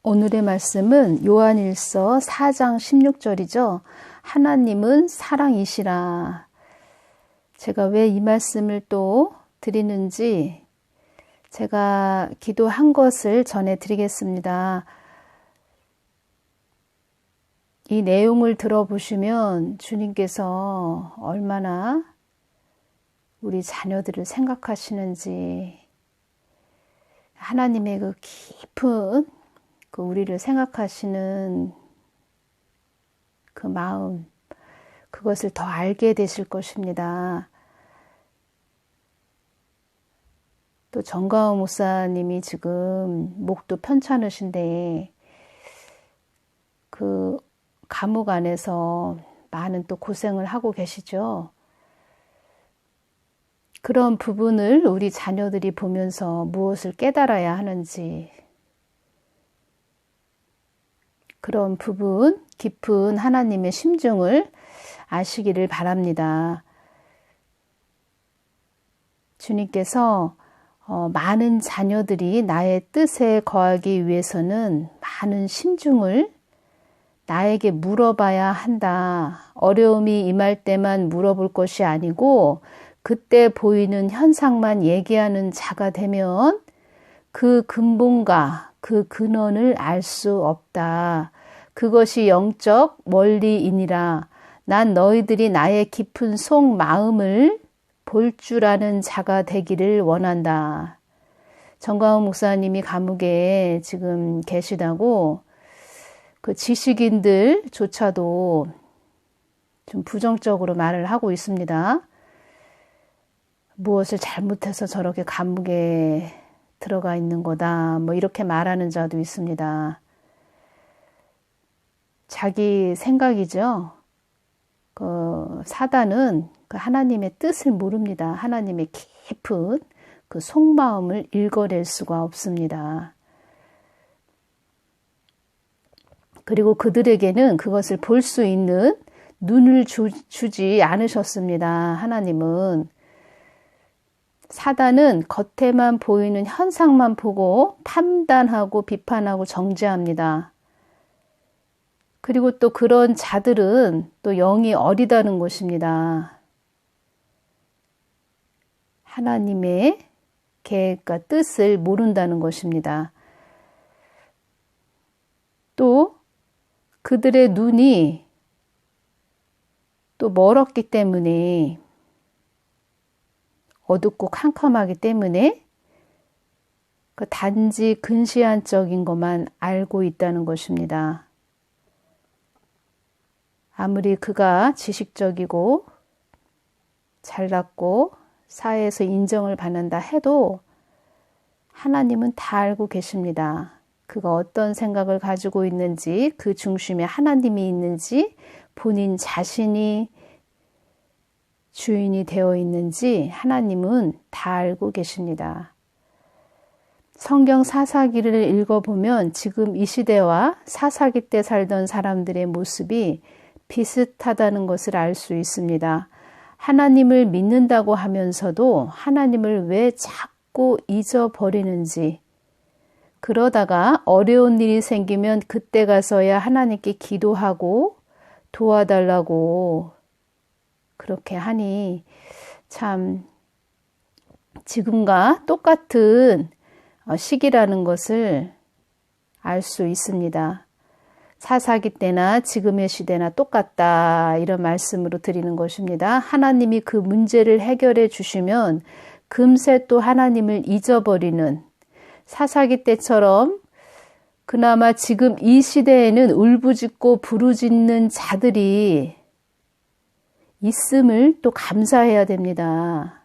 오늘의 말씀은 요한일서 4장 16절이죠. 하나님은 사랑이시라. 제가 왜 이 말씀을 또 드리는지 제가 기도한 것을 전해드리겠습니다. 이 내용을 들어보시면 주님께서 얼마나 우리 자녀들을 생각하시는지, 하나님의 그 깊은 그 우리를 생각하시는 그 마음, 그것을 더 알게 되실 것입니다. 또 정가호 목사님이 지금 목도 편찮으신데 그 감옥 안에서 많은 또 고생을 하고 계시죠. 그런 부분을 우리 자녀들이 보면서 무엇을 깨달아야 하는지, 그런 부분, 깊은 하나님의 심중을 아시기를 바랍니다. 주님께서 많은 자녀들이 나의 뜻에 거하기 위해서는 많은 심중을 나에게 물어봐야 한다. 어려움이 임할 때만 물어볼 것이 아니고 그때 보이는 현상만 얘기하는 자가 되면 그 근본과 그 근원을 알 수 없다. 그것이 영적 원리이니라. 난 너희들이 나의 깊은 속 마음을 볼 줄 아는 자가 되기를 원한다. 정가호 목사님이 감옥에 지금 계시다고 그 지식인들조차도 좀 부정적으로 말을 하고 있습니다. 무엇을 잘못해서 저렇게 감옥에 들어가 있는 거다, 뭐 이렇게 말하는 자도 있습니다. 자기 생각이죠. 그 사단은 그 하나님의 뜻을 모릅니다. 하나님의 깊은 그 속마음을 읽어낼 수가 없습니다. 그리고 그들에게는 그것을 볼 수 있는 눈을 주지 않으셨습니다. 하나님은. 사단은 겉에만 보이는 현상만 보고 판단하고 비판하고 정죄합니다. 그리고 또 그런 자들은 또 영이 어리다는 것입니다. 하나님의 계획과 뜻을 모른다는 것입니다. 또 그들의 눈이 또 멀었기 때문에, 어둡고 캄캄하기 때문에 그 단지 근시안적인 것만 알고 있다는 것입니다. 아무리 그가 지식적이고 잘났고 사회에서 인정을 받는다 해도 하나님은 다 알고 계십니다. 그가 어떤 생각을 가지고 있는지, 그 중심에 하나님이 있는지, 본인 자신이 주인이 되어 있는지 하나님은 다 알고 계십니다. 성경 사사기를 읽어보면 지금 이 시대와 사사기 때 살던 사람들의 모습이 비슷하다는 것을 알 수 있습니다. 하나님을 믿는다고 하면서도 하나님을 왜 자꾸 잊어버리는지, 그러다가 어려운 일이 생기면 그때 가서야 하나님께 기도하고 도와달라고 그렇게 하니 참 지금과 똑같은 시기라는 것을 알 수 있습니다. 사사기 때나 지금의 시대나 똑같다, 이런 말씀으로 드리는 것입니다. 하나님이 그 문제를 해결해 주시면 금세 또 하나님을 잊어버리는, 사사기 때처럼 그나마 지금 이 시대에는 울부짖고 부르짖는 자들이 있음을 또 감사해야 됩니다.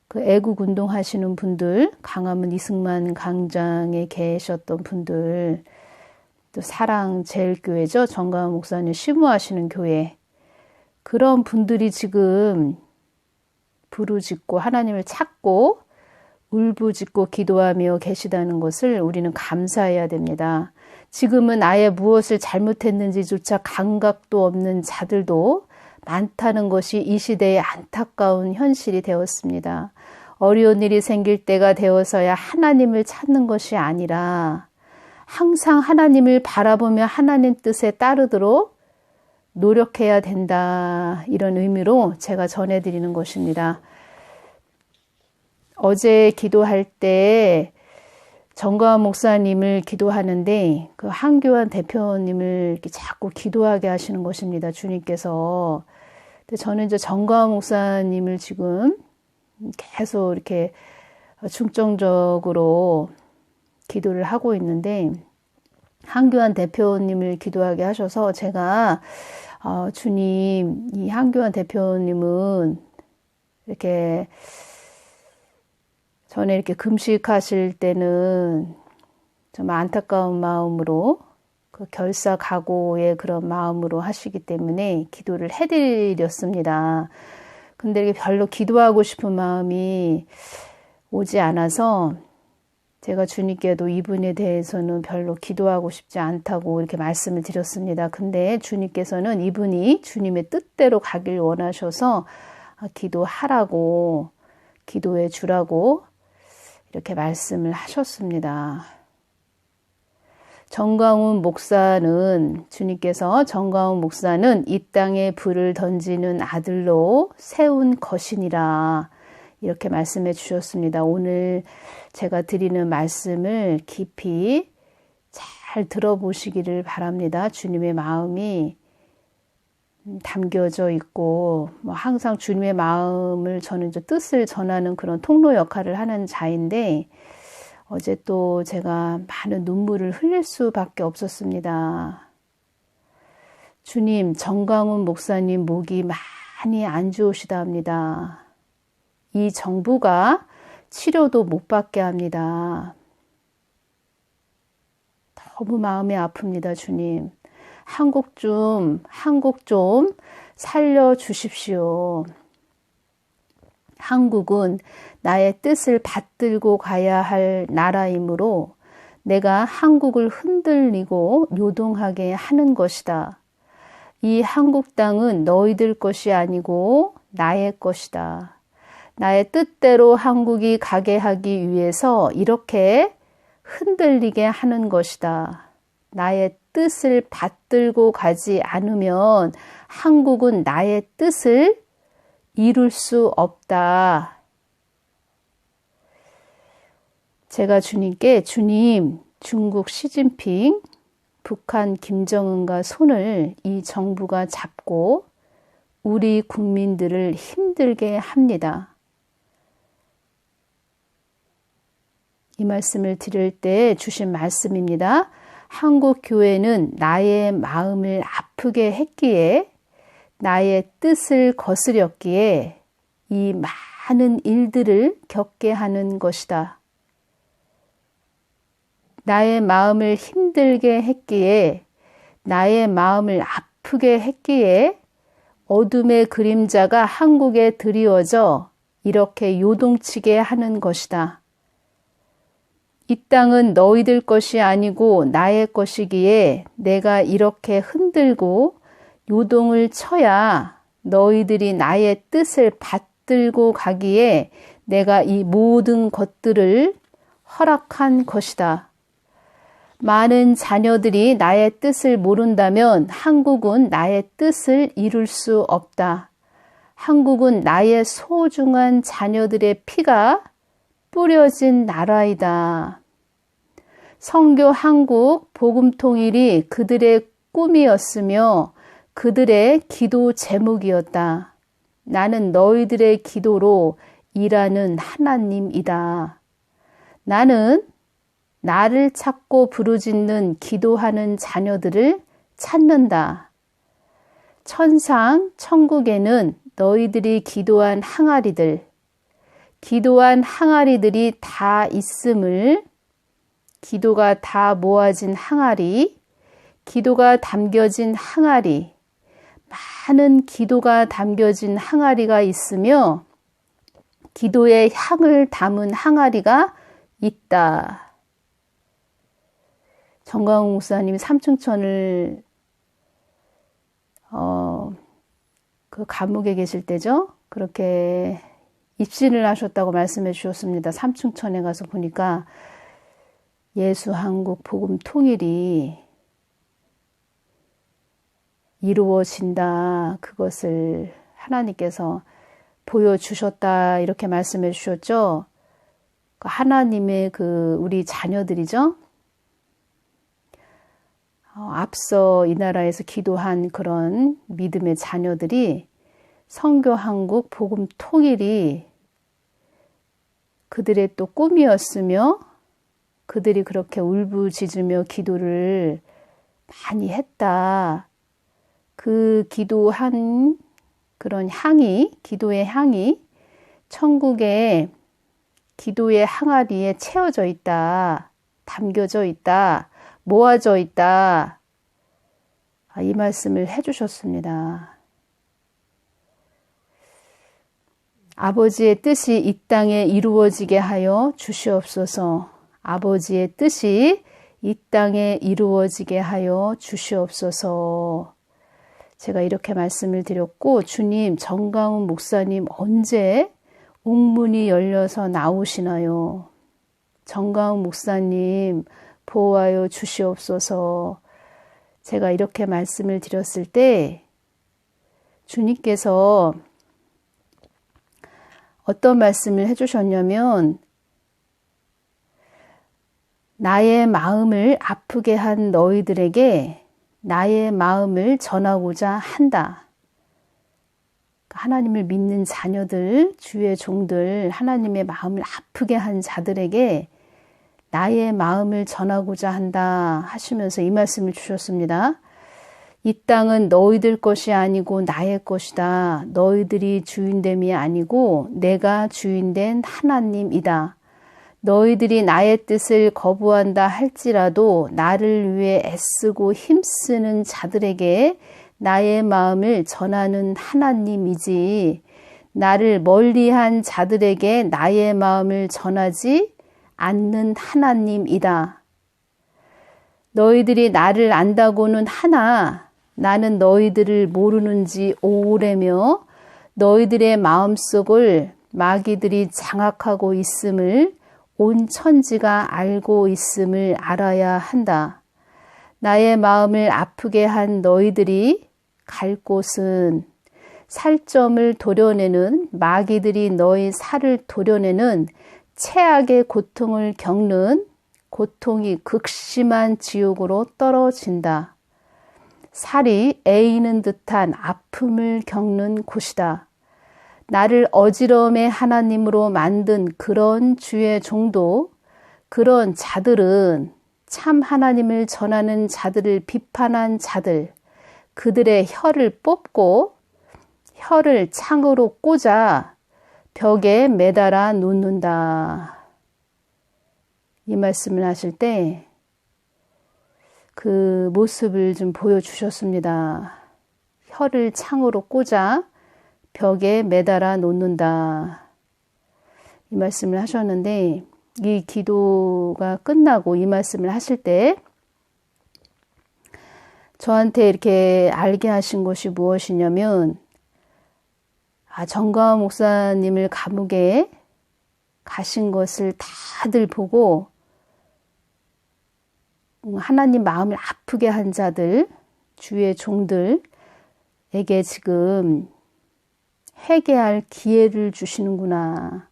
그 애국 운동 하시는 분들, 강화문 이승만 광장에 계셨던 분들, 또 사랑제일교회죠. 정가호 목사님 시무하시는 교회, 그런 분들이 지금 부르짖고 하나님을 찾고 울부짖고 기도하며 계시다는 것을 우리는 감사해야 됩니다. 지금은 아예 무엇을 잘못했는지조차 감각도 없는 자들도 많다는 것이 이 시대의 안타까운 현실이 되었습니다. 어려운 일이 생길 때가 되어서야 하나님을 찾는 것이 아니라 항상 하나님을 바라보며 하나님 뜻에 따르도록 노력해야 된다. 이런 의미로 제가 전해드리는 것입니다. 어제 기도할 때 정가원 목사님을 기도하는데 그 한교안 대표님을 이렇게 자꾸 기도하게 하시는 것입니다. 주님께서. 근데 저는 이제 정가원 목사님을 지금 계속 이렇게 중점적으로 기도를 하고 있는데 한교안 대표님을 기도하게 하셔서 제가 주님, 이 한교안 대표님은 이렇게 전에 이렇게 금식하실 때는 좀 안타까운 마음으로 그 결사각오의 그런 마음으로 하시기 때문에 기도를 해드렸습니다. 근데 이렇게 별로 기도하고 싶은 마음이 오지 않아서 제가 주님께도 이분에 대해서는 별로 기도하고 싶지 않다고 이렇게 말씀을 드렸습니다. 근데 주님께서는 이분이 주님의 뜻대로 가길 원하셔서 기도하라고, 기도해 주라고 이렇게 말씀을 하셨습니다. 정광훈 목사는, 주님께서 정광훈 목사는 이 땅에 불을 던지는 아들로 세운 것이니라 이렇게 말씀해 주셨습니다. 오늘 제가 드리는 말씀을 깊이 잘 들어보시기를 바랍니다. 주님의 마음이 담겨져 있고 항상 주님의 마음을 저는 이제 뜻을 전하는 그런 통로 역할을 하는 자인데 어제 또 제가 많은 눈물을 흘릴 수밖에 없었습니다. 주님, 정광훈 목사님 목이 많이 안 좋으시다 합니다. 이 정부가 치료도 못 받게 합니다. 너무 마음이 아픕니다, 주님. 한국 좀 살려주십시오. 한국은 나의 뜻을 받들고 가야 할 나라이므로 내가 한국을 흔들리고 요동하게 하는 것이다. 이 한국 땅은 너희들 것이 아니고 나의 것이다. 나의 뜻대로 한국이 가게 하기 위해서 이렇게 흔들리게 하는 것이다. 나의 뜻을 받들고 가지 않으면 한국은 나의 뜻을 이룰 수 없다. 제가 주님께 주님, 중국 시진핑, 북한 김정은과 손을 이 정부가 잡고 우리 국민들을 힘들게 합니다. 이 말씀을 드릴 때 주신 말씀입니다. 한국 교회는 나의 마음을 아프게 했기에 나의 뜻을 거스렸기에 이 많은 일들을 겪게 하는 것이다. 나의 마음을 힘들게 했기에 나의 마음을 아프게 했기에 어둠의 그림자가 한국에 드리워져 이렇게 요동치게 하는 것이다. 이 땅은 너희들 것이 아니고 나의 것이기에 내가 이렇게 흔들고 요동을 쳐야 너희들이 나의 뜻을 받들고 가기에 내가 이 모든 것들을 허락한 것이다. 많은 자녀들이 나의 뜻을 모른다면 한국은 나의 뜻을 이룰 수 없다. 한국은 나의 소중한 자녀들의 피가 뿌려진 나라이다. 선교 한국 복음 통일이 그들의 꿈이었으며 그들의 기도 제목이었다. 나는 너희들의 기도로 일하는 하나님이다. 나는 나를 찾고 부르짖는 기도하는 자녀들을 찾는다. 천상 천국에는 너희들이 기도한 항아리들이 다 있음을, 기도가 다 모아진 항아리, 기도가 담겨진 항아리, 많은 기도가 담겨진 항아리가 있으며 기도의 향을 담은 항아리가 있다. 정광훈 목사님이 삼층천을 그 감옥에 계실 때죠. 그렇게 입신을 하셨다고 말씀해 주셨습니다. 삼층천에 가서 보니까 예수 한국 복음 통일이 이루어진다. 그것을 하나님께서 보여주셨다. 이렇게 말씀해 주셨죠. 하나님의 우리 자녀들이죠. 앞서 이 나라에서 기도한 그런 믿음의 자녀들이 선교 한국 복음 통일이 그들의 또 꿈이었으며 그들이 그렇게 울부짖으며 기도를 많이 했다. 그 기도한 그런 향이, 기도의 향이 천국의 기도의 항아리에 채워져 있다. 담겨져 있다. 모아져 있다. 이 말씀을 해주셨습니다. 아버지의 뜻이 이 땅에 이루어지게 하여 주시옵소서. 아버지의 뜻이 이 땅에 이루어지게 하여 주시옵소서. 제가 이렇게 말씀을 드렸고, 주님, 정강훈 목사님 언제 옥문이 열려서 나오시나요? 정강훈 목사님 보호하여 주시옵소서. 제가 이렇게 말씀을 드렸을 때 주님께서 어떤 말씀을 해주셨냐면, 나의 마음을 아프게 한 너희들에게 나의 마음을 전하고자 한다. 하나님을 믿는 자녀들, 주의 종들, 하나님의 마음을 아프게 한 자들에게 나의 마음을 전하고자 한다 하시면서 이 말씀을 주셨습니다. 이 땅은 너희들 것이 아니고 나의 것이다. 너희들이 주인됨이 아니고 내가 주인된 하나님이다. 너희들이 나의 뜻을 거부한다 할지라도 나를 위해 애쓰고 힘쓰는 자들에게 나의 마음을 전하는 하나님이지, 나를 멀리한 자들에게 나의 마음을 전하지 않는 하나님이다. 너희들이 나를 안다고는 하나 나는 너희들을 모르는지 오래며 너희들의 마음속을 마귀들이 장악하고 있음을 온 천지가 알고 있음을 알아야 한다. 나의 마음을 아프게 한 너희들이 갈 곳은 살점을 도려내는 마귀들이 너희 살을 도려내는 최악의 고통을 겪는 고통이 극심한 지옥으로 떨어진다. 살이 에이는 듯한 아픔을 겪는 곳이다. 나를 어지러움의 하나님으로 만든 그런 주의 종도, 그런 자들은 참 하나님을 전하는 자들을 비판한 자들, 그들의 혀를 뽑고 혀를 창으로 꽂아 벽에 매달아 놓는다. 이 말씀을 하실 때 그 모습을 좀 보여주셨습니다. 혀를 창으로 꽂아 벽에 매달아 놓는다. 이 말씀을 하셨는데, 이 기도가 끝나고 이 말씀을 하실 때 저한테 이렇게 알게 하신 것이 무엇이냐면, 정가원 목사님을 감옥에 가신 것을 다들 보고 하나님 마음을 아프게 한 자들, 주의 종들에게 지금 회개할 기회를 주시는구나.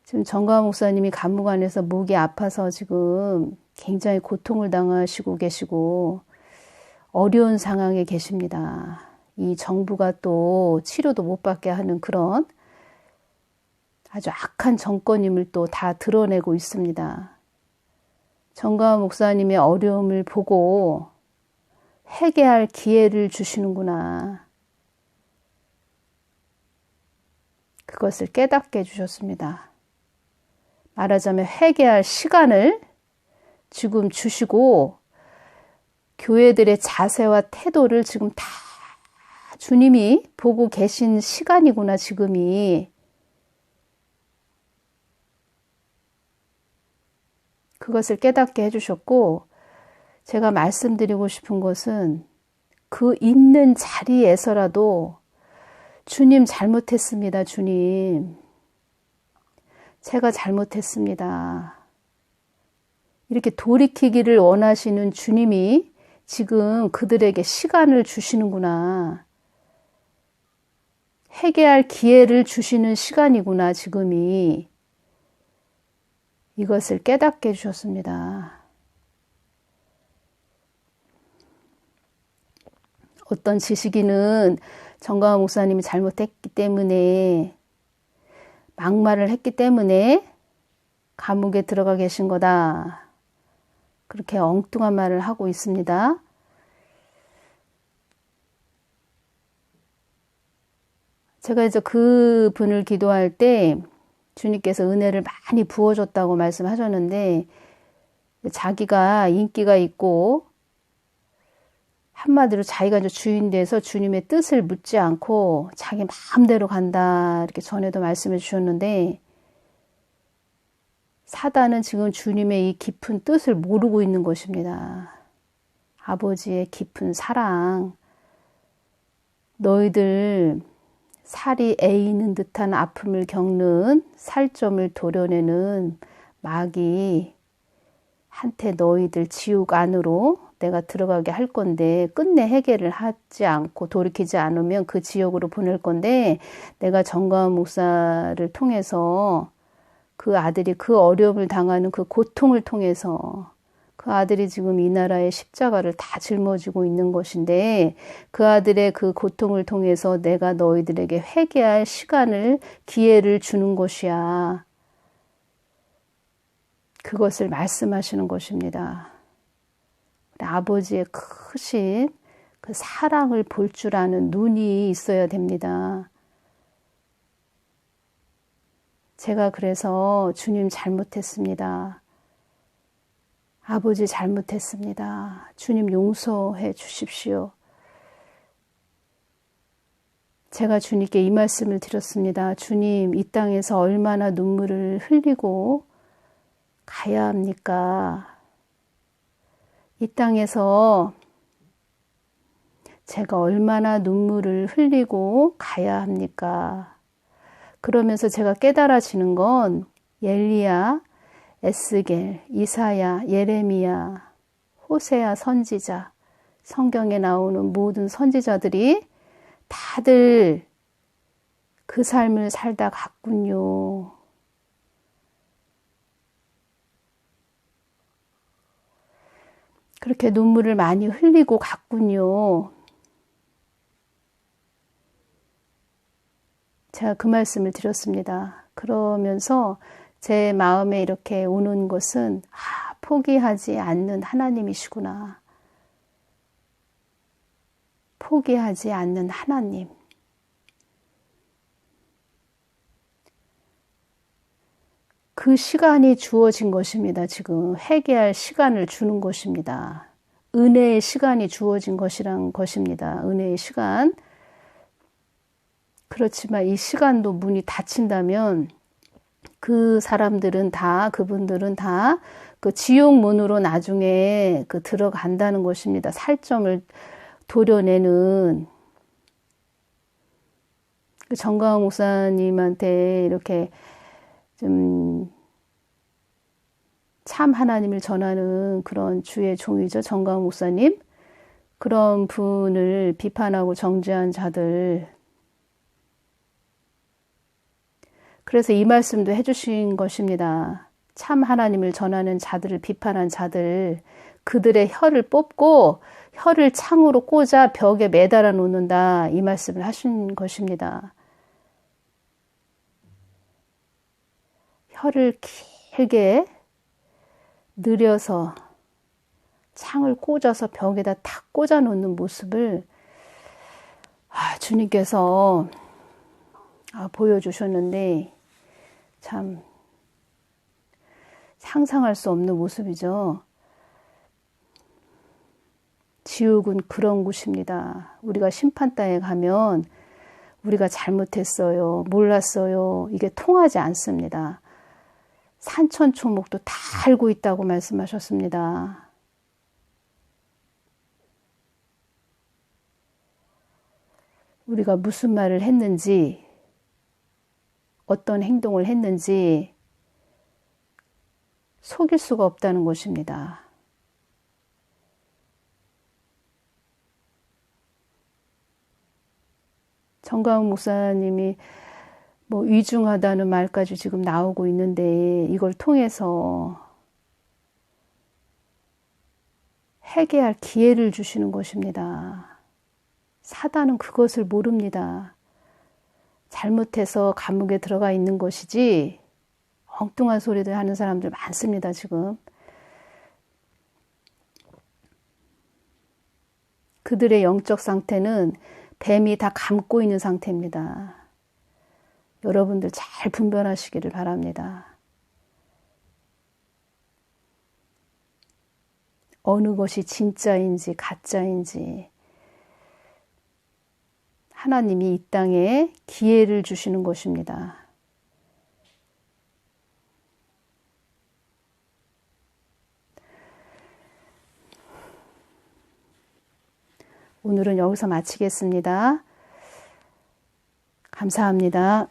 지금 정가원 목사님이 감옥 안에서 목이 아파서 지금 굉장히 고통을 당하시고 계시고 어려운 상황에 계십니다. 이 정부가 또 치료도 못 받게 하는 그런 아주 악한 정권임을 또 다 드러내고 있습니다. 정가원 목사님의 어려움을 보고 회개할 기회를 주시는구나. 그것을 깨닫게 해주셨습니다. 말하자면 회개할 시간을 지금 주시고 교회들의 자세와 태도를 지금 다 주님이 보고 계신 시간이구나, 지금이. 그것을 깨닫게 해주셨고, 제가 말씀드리고 싶은 것은 그 있는 자리에서라도 주님 잘못했습니다. 주님. 제가 잘못했습니다. 이렇게 돌이키기를 원하시는 주님이 지금 그들에게 시간을 주시는구나. 회개할 기회를 주시는 시간이구나, 지금이. 이것을 깨닫게 해주셨습니다. 어떤 지식인은 정광훈 목사님이 잘못했기 때문에, 막말을 했기 때문에 감옥에 들어가 계신 거다. 그렇게 엉뚱한 말을 하고 있습니다. 제가 이제 그 분을 기도할 때 주님께서 은혜를 많이 부어줬다고 말씀하셨는데, 자기가 인기가 있고 한마디로 자기가 이제 주인 돼서 주님의 뜻을 묻지 않고 자기 마음대로 간다, 이렇게 전에도 말씀해 주셨는데, 사단은 지금 주님의 이 깊은 뜻을 모르고 있는 것입니다. 아버지의 깊은 사랑, 너희들 살이 에이는 듯한 아픔을 겪는 살점을 도려내는 마귀 한테 너희들 지옥 안으로 내가 들어가게 할 건데, 끝내 해결을 하지 않고 돌이키지 않으면 그 지옥으로 보낼 건데, 내가 정광훈 목사를 통해서 그 아들이 그 어려움을 당하는 그 고통을 통해서 그 아들이 지금 이 나라의 십자가를 다 짊어지고 있는 것인데, 그 아들의 그 고통을 통해서 내가 너희들에게 회개할 시간을, 기회를 주는 것이야. 그것을 말씀하시는 것입니다. 아버지의 크신 그 사랑을 볼 줄 아는 눈이 있어야 됩니다. 제가 그래서 주님 잘못했습니다. 아버지 잘못했습니다. 주님 용서해 주십시오. 제가 주님께 이 말씀을 드렸습니다. 주님, 이 땅에서 얼마나 눈물을 흘리고 가야 합니까? 이 땅에서 제가 얼마나 눈물을 흘리고 가야 합니까? 그러면서 제가 깨달아지는 건 엘리야, 에스겔, 이사야, 예레미야, 호세아 선지자, 성경에 나오는 모든 선지자들이 다들 그 삶을 살다 갔군요. 그렇게 눈물을 많이 흘리고 갔군요. 제가 그 말씀을 드렸습니다. 그러면서 제 마음에 이렇게 오는 것은, 포기하지 않는 하나님이시구나. 포기하지 않는 하나님. 그 시간이 주어진 것입니다. 지금 회개할 시간을 주는 것입니다. 은혜의 시간이 주어진 것이란 것입니다. 은혜의 시간. 그렇지만 이 시간도 문이 닫힌다면 그 사람들은 다, 그분들은 다 그 지옥문으로 나중에 그 들어간다는 것입니다. 살점을 도려내는. 정광훈 목사님한테 이렇게 좀 참 하나님을 전하는 그런 주의 종이죠. 정광훈 목사님. 그런 분을 비판하고 정죄한 자들. 그래서 이 말씀도 해주신 것입니다. 참 하나님을 전하는 자들을 비판한 자들, 그들의 혀를 뽑고 혀를 창으로 꽂아 벽에 매달아 놓는다. 이 말씀을 하신 것입니다. 혀를 길게 느려서 창을 꽂아서 벽에다 탁 꽂아 놓는 모습을 주님께서 보여주셨는데, 참 상상할 수 없는 모습이죠. 지옥은 그런 곳입니다. 우리가 심판대에 가면 우리가 잘못했어요, 몰랐어요, 이게 통하지 않습니다. 산천초목도 다 알고 있다고 말씀하셨습니다. 우리가 무슨 말을 했는지, 어떤 행동을 했는지 속일 수가 없다는 것입니다. 정가은 목사님이 뭐 위중하다는 말까지 지금 나오고 있는데 이걸 통해서 회개할 기회를 주시는 것입니다. 사단은 그것을 모릅니다. 잘못해서 감옥에 들어가 있는 것이지 엉뚱한 소리들 하는 사람들 많습니다, 지금. 그들의 영적 상태는 뱀이 다 감고 있는 상태입니다. 여러분들 잘 분별하시기를 바랍니다. 어느 것이 진짜인지 가짜인지 하나님이 이 땅에 기회를 주시는 것입니다. 오늘은 여기서 마치겠습니다. 감사합니다.